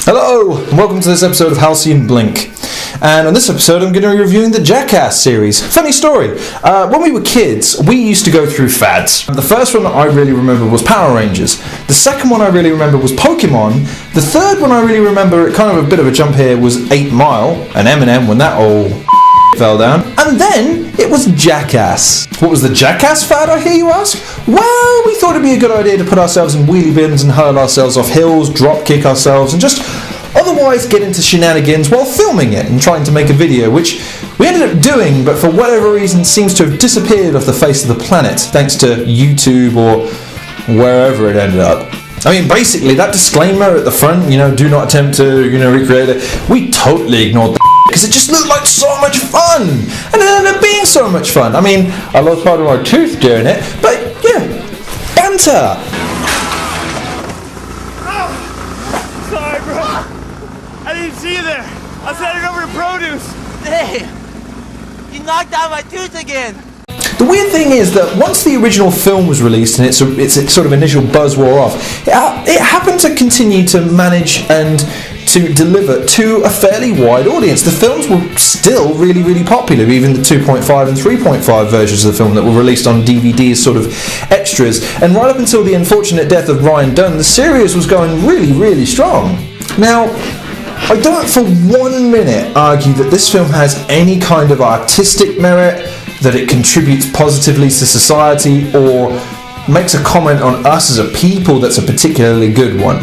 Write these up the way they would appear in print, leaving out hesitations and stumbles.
Hello, and welcome to this episode of Halcyon Blink. And on this episode, I'm going to be reviewing the Jackass series. Funny story, when we were kids, we used to go through fads. The first one that I really remember was Power Rangers. The second one I really remember was Pokemon. The third one I really remember, kind of a bit of a jump here, was 8 Mile, and Eminem when that old fell down. And then it was Jackass. What was the Jackass fad, I hear you ask? Well, we thought it'd be a good idea to put ourselves in wheelie bins and hurl ourselves off hills, drop kick ourselves, and just otherwise get into shenanigans while filming it and trying to make a video, which we ended up doing, but for whatever reason seems to have disappeared off the face of the planet, thanks to YouTube or wherever it ended up. I mean, basically, that disclaimer at the front, do not attempt to, recreate it, we totally ignored that because it just looked like so much fun, and it ended up being so much fun. I mean, I lost part of my tooth doing it, but yeah, banter. Sorry, bro. I didn't see you there. I was heading over to produce. Hey, you knocked out my tooth again. The weird thing is that once the original film was released and its sort of initial buzz wore off, it happened to continue to manage and to deliver to a fairly wide audience. The films were still really, really popular, even the 2.5 and 3.5 versions of the film that were released on DVD as sort of extras. And right up until the unfortunate death of Ryan Dunn, the series was going really, really strong. Now, I don't for 1 minute argue that this film has any kind of artistic merit, that it contributes positively to society, or makes a comment on us as a people that's a particularly good one.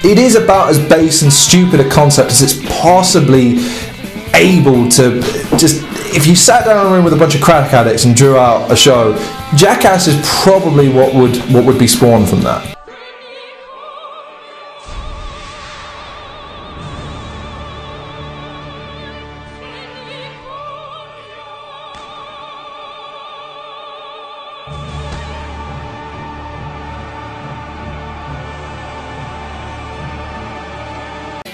It is about as base and stupid a concept as it's possibly able to just... If you sat down in a room with a bunch of crack addicts and drew out a show, Jackass is probably what would be spawned from that.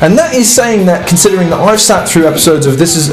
And that is saying that, considering that I've sat through episodes of this is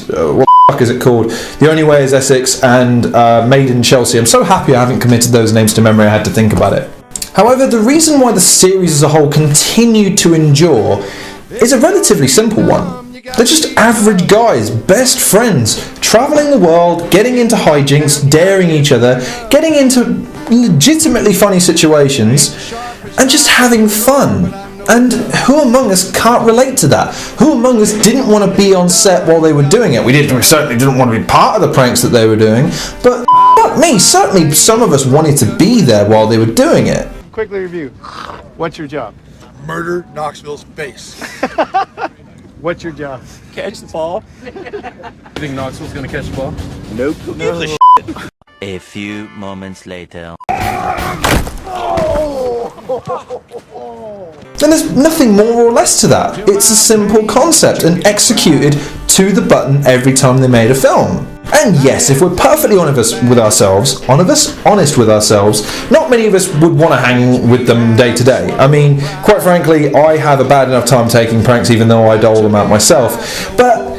what the fuck is it called? The Only Way is Essex and Made in Chelsea. I'm so happy I haven't committed those names to memory. I had to think about it. However, the reason why the series as a whole continued to endure is a relatively simple one. They're just average guys, best friends, travelling the world, getting into hijinks, daring each other, getting into legitimately funny situations, and just having fun. And who among us can't relate to that? Who among us didn't want to be on set while they were doing it? We certainly didn't want to be part of the pranks that they were doing, but fuck me, certainly some of us wanted to be there while they were doing it. Quickly review. What's your job? Murder Knoxville's face. What's your job? Catch the ball. You think Knoxville's gonna catch the ball? Nope. No. A few moments later. And there's nothing more or less to that. It's a simple concept and executed to the button every time they made a film. And yes, if we're perfectly honest with ourselves, not many of us would want to hang with them day to day. I mean, quite frankly, I have a bad enough time taking pranks even though I dole them out myself. But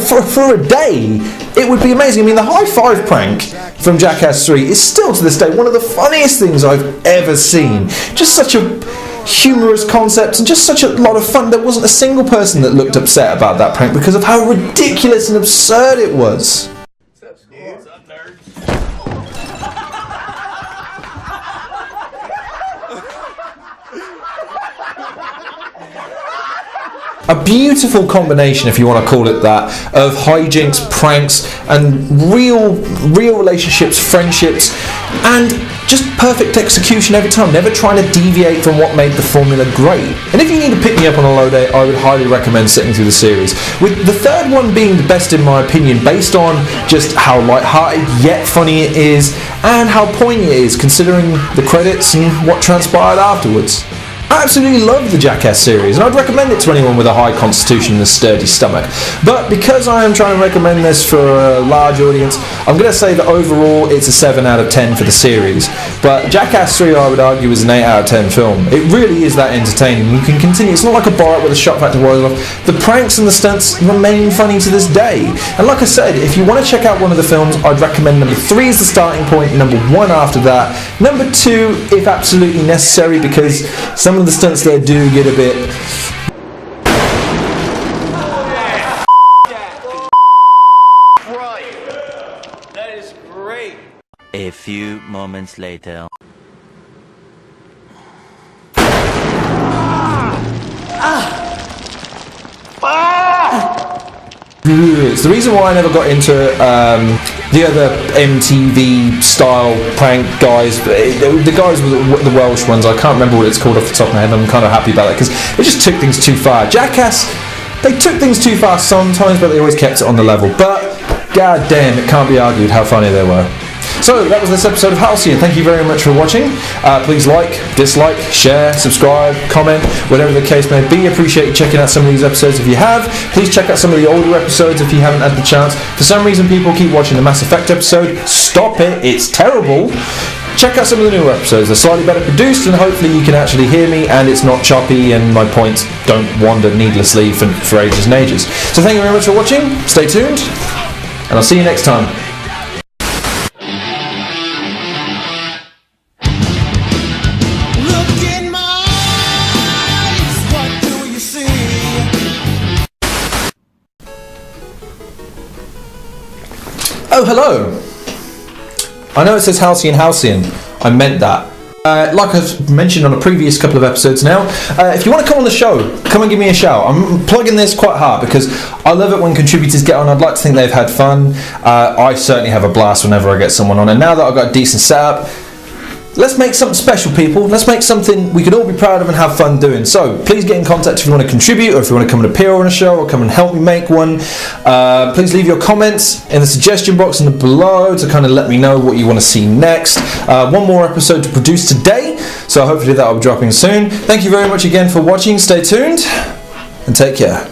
for a day, it would be amazing. I mean, the high five prank from Jackass 3 is still to this day one of the funniest things I've ever seen. Just such a humorous concept and just such a lot of fun. There wasn't a single person that looked upset about that prank because of how ridiculous and absurd it was. What's up, nerds? A beautiful combination, if you want to call it that, of hijinks, pranks, and real relationships, friendships, and just perfect execution every time, never trying to deviate from what made the formula great. And if you need to pick me up on a low day, I would highly recommend sitting through the series, with the third one being the best in my opinion, based on just how light-hearted yet funny it is, and how poignant it is, considering the credits and what transpired afterwards. I absolutely love the Jackass series, and I'd recommend it to anyone with a high constitution and a sturdy stomach. But because I am trying to recommend this for a large audience, I'm going to say that overall it's a 7 out of 10 for the series. But Jackass 3, I would argue, is an 8 out of 10 film. It really is that entertaining. You can continue. It's not like a Borat with a shot factor wears off. The pranks and the stunts remain funny to this day. And like I said, if you want to check out one of the films, I'd recommend number 3 is the starting point, number 1 after that, number 2 if absolutely necessary, because some of the stunts there do get a bit... That is great. A few moments later. It's the reason why I never got into the other MTV style prank guys. The guys with the Welsh ones, I can't remember what it's called off the top of my head. I'm kind of happy about it because it just took things too far. Jackass, they took things too far sometimes, but they always kept it on the level. But god damn, it can't be argued how funny they were. So that was this episode of Halcyon. Thank you very much for watching. Please like, dislike, share, subscribe, comment, whatever the case may be. Appreciate you checking out some of these episodes if you have. Please check out some of the older episodes if you haven't had the chance. For some reason people keep watching the Mass Effect episode. Stop it, it's terrible. Check out some of the newer episodes. They're slightly better produced and hopefully you can actually hear me and it's not choppy and my points don't wander needlessly for ages and ages. So thank you very much for watching. Stay tuned and I'll see you next time. Oh, hello. I know it says Halcyon. I meant that. Like I've mentioned on a previous couple of episodes now, if you want to come on the show, come and give me a shout. I'm plugging this quite hard because I love it when contributors get on. I'd like to think they've had fun. I certainly have a blast whenever I get someone on. And now that I've got a decent setup, let's make something special, people. Let's make something we can all be proud of and have fun doing. So please get in contact if you want to contribute or if you want to come and appear on a show or come and help me make one. Please leave your comments in the suggestion box and below to kind of let me know what you want to see next. One more episode to produce today, so hopefully that will be dropping soon. Thank you very much again for watching. Stay tuned and take care.